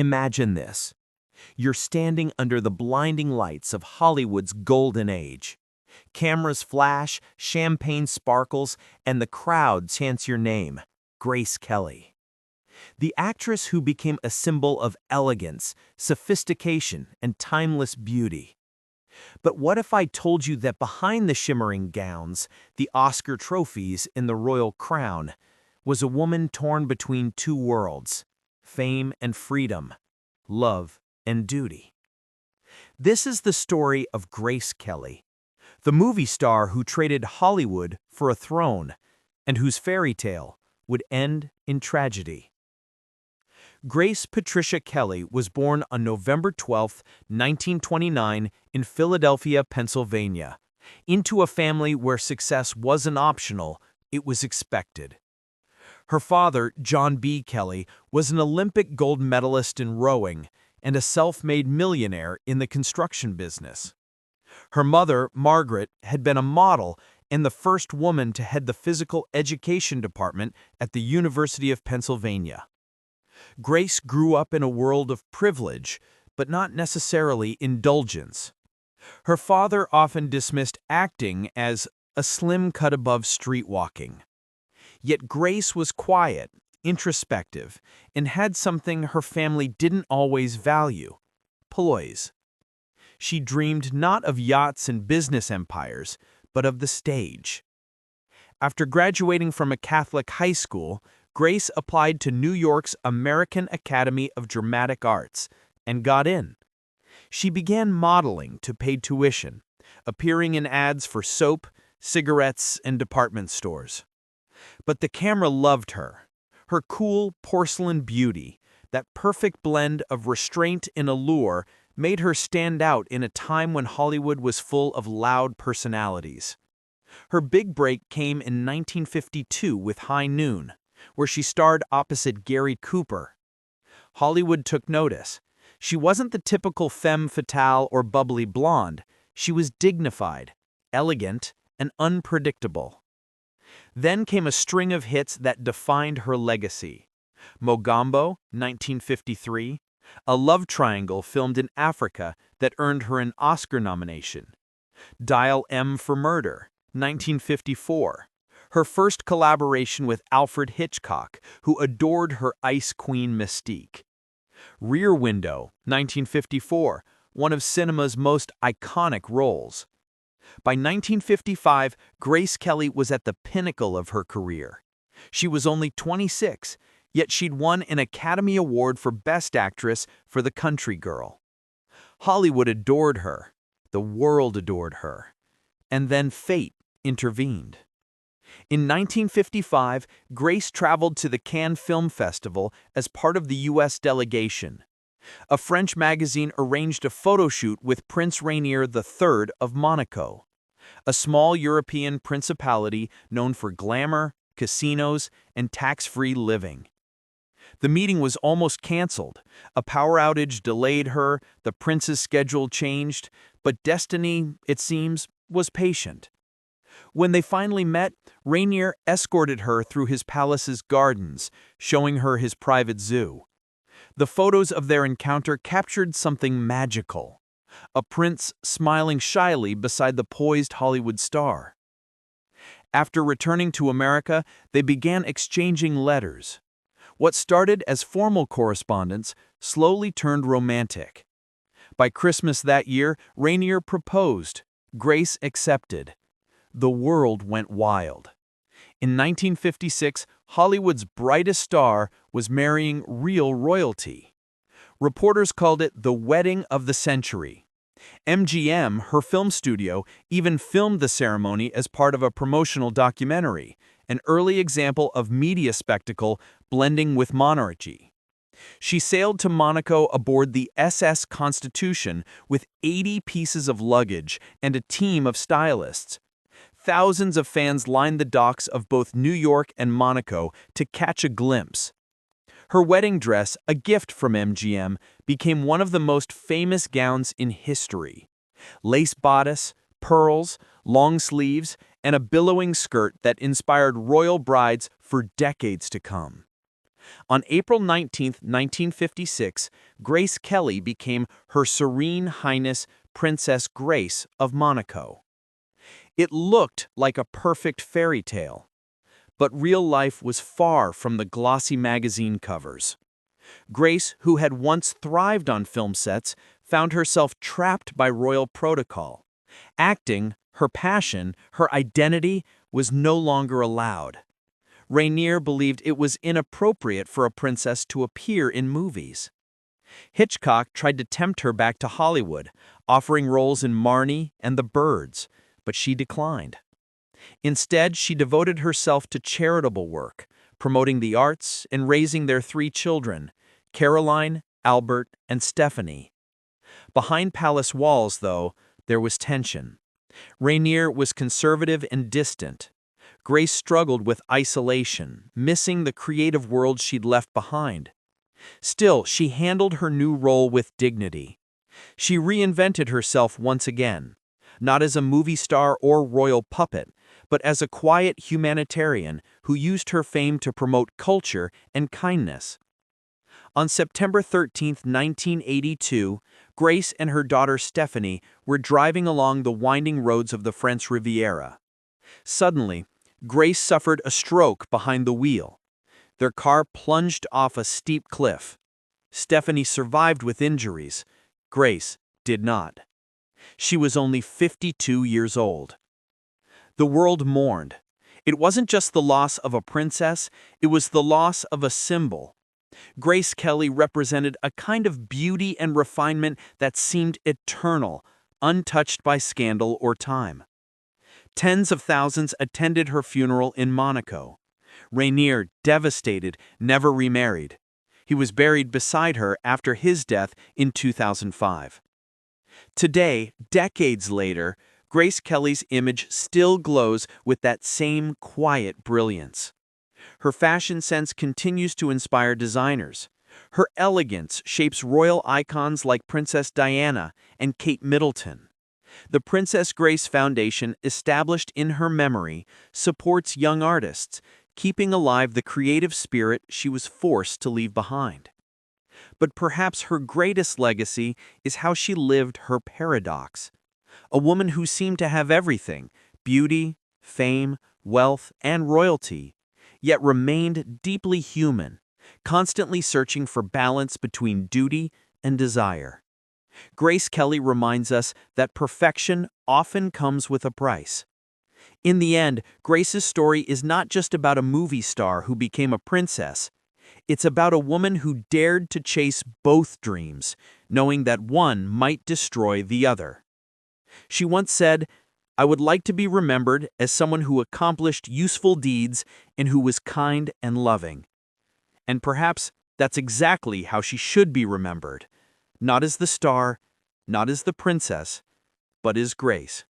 Imagine this. You're standing under the blinding lights of Hollywood's golden age. Cameras flash, champagne sparkles, and the crowd chants your name, Grace Kelly. The actress who became a symbol of elegance, sophistication, and timeless beauty. But what if I told you that behind the shimmering gowns, the Oscar trophies in the royal crown, was a woman torn between two worlds, fame and freedom, love and duty? This is the story of Grace Kelly, the movie star who traded Hollywood for a throne, and whose fairy tale would end in tragedy. Grace Patricia Kelly was born on November 12, 1929, in Philadelphia, Pennsylvania, into a family where success wasn't optional, it was expected. Her father, John B. Kelly, was an Olympic gold medalist in rowing and a self-made millionaire in the construction business. Her mother, Margaret, had been a model and the first woman to head the physical education department at the University of Pennsylvania. Grace grew up in a world of privilege, but not necessarily indulgence. Her father often dismissed acting as a slim cut above street walking. Yet Grace was quiet, introspective, and had something her family didn't always value: poise. She dreamed not of yachts and business empires, but of the stage. After graduating from a Catholic high school, Grace applied to New York's American Academy of Dramatic Arts and got in. She began modeling to pay tuition, appearing in ads for soap, cigarettes, and department stores. But the camera loved her. Her cool porcelain beauty, that perfect blend of restraint and allure, made her stand out in a time when Hollywood was full of loud personalities. Her big break came in 1952 with High Noon, where she starred opposite Gary Cooper. Hollywood took notice. She wasn't the typical femme fatale or bubbly blonde. She was dignified, elegant, and unpredictable. Then came a string of hits that defined her legacy. Mogambo, 1953, a love triangle filmed in Africa that earned her an Oscar nomination. Dial M for Murder, 1954, her first collaboration with Alfred Hitchcock, who adored her Ice Queen mystique. Rear Window, 1954, one of cinema's most iconic roles. By 1955, Grace Kelly was at the pinnacle of her career. She was only 26, yet she'd won an Academy Award for Best Actress for The Country Girl. Hollywood adored her. The world adored her. And then fate intervened. In 1955, Grace traveled to the Cannes Film Festival as part of the U.S. delegation. A French magazine arranged a photo shoot with Prince Rainier III of Monaco, a small European principality known for glamour, casinos, and tax-free living. The meeting was almost canceled. A power outage delayed her, the prince's schedule changed, but destiny, it seems, was patient. When they finally met, Rainier escorted her through his palace's gardens, showing her his private zoo. The photos of their encounter captured something magical: a prince smiling shyly beside the poised Hollywood star. After returning to America, they began exchanging letters. What started as formal correspondence slowly turned romantic. By Christmas that year, Rainier proposed. Grace accepted. The world went wild. In 1956, Hollywood's brightest star was marrying real royalty. Reporters called it the wedding of the century. MGM, her film studio, even filmed the ceremony as part of a promotional documentary, an early example of media spectacle blending with monarchy. She sailed to Monaco aboard the SS Constitution with 80 pieces of luggage and a team of stylists. Thousands of fans lined the docks of both New York and Monaco to catch a glimpse. Her wedding dress, a gift from MGM, became one of the most famous gowns in history. Lace bodice, pearls, long sleeves, and a billowing skirt that inspired royal brides for decades to come. On April 19, 1956, Grace Kelly became Her Serene Highness Princess Grace of Monaco. It looked like a perfect fairy tale, but real life was far from the glossy magazine covers. Grace, who had once thrived on film sets, found herself trapped by royal protocol. Acting, her passion, her identity, was no longer allowed. Rainier believed it was inappropriate for a princess to appear in movies. Hitchcock tried to tempt her back to Hollywood, offering roles in Marnie and The Birds, but she declined. Instead, she devoted herself to charitable work, promoting the arts and raising their 3 children, Caroline, Albert, and Stephanie. Behind palace walls, though, there was tension. Rainier was conservative and distant. Grace struggled with isolation, missing the creative world she'd left behind. Still, she handled her new role with dignity. She reinvented herself once again, not as a movie star or royal puppet, but as a quiet humanitarian who used her fame to promote culture and kindness. On September 13, 1982, Grace and her daughter Stephanie were driving along the winding roads of the French Riviera. Suddenly, Grace suffered a stroke behind the wheel. Their car plunged off a steep cliff. Stephanie survived with injuries. Grace did not. She was only 52 years old. The world mourned. It wasn't just the loss of a princess, it was the loss of a symbol. Grace Kelly represented a kind of beauty and refinement that seemed eternal, untouched by scandal or time. Tens of thousands attended her funeral in Monaco. Rainier, devastated, never remarried. He was buried beside her after his death in 2005. Today, decades later, Grace Kelly's image still glows with that same quiet brilliance. Her fashion sense continues to inspire designers. Her elegance shapes royal icons like Princess Diana and Kate Middleton. The Princess Grace Foundation, established in her memory, supports young artists, keeping alive the creative spirit she was forced to leave behind. But perhaps her greatest legacy is how she lived her paradox. A woman who seemed to have everything: beauty, fame, wealth, and royalty, yet remained deeply human, constantly searching for balance between duty and desire. Grace Kelly reminds us that perfection often comes with a price. In the end, Grace's story is not just about a movie star who became a princess. It's about a woman who dared to chase both dreams, knowing that one might destroy the other. She once said, "I would like to be remembered as someone who accomplished useful deeds and who was kind and loving." And perhaps that's exactly how she should be remembered. Not as the star, not as the princess, but as Grace.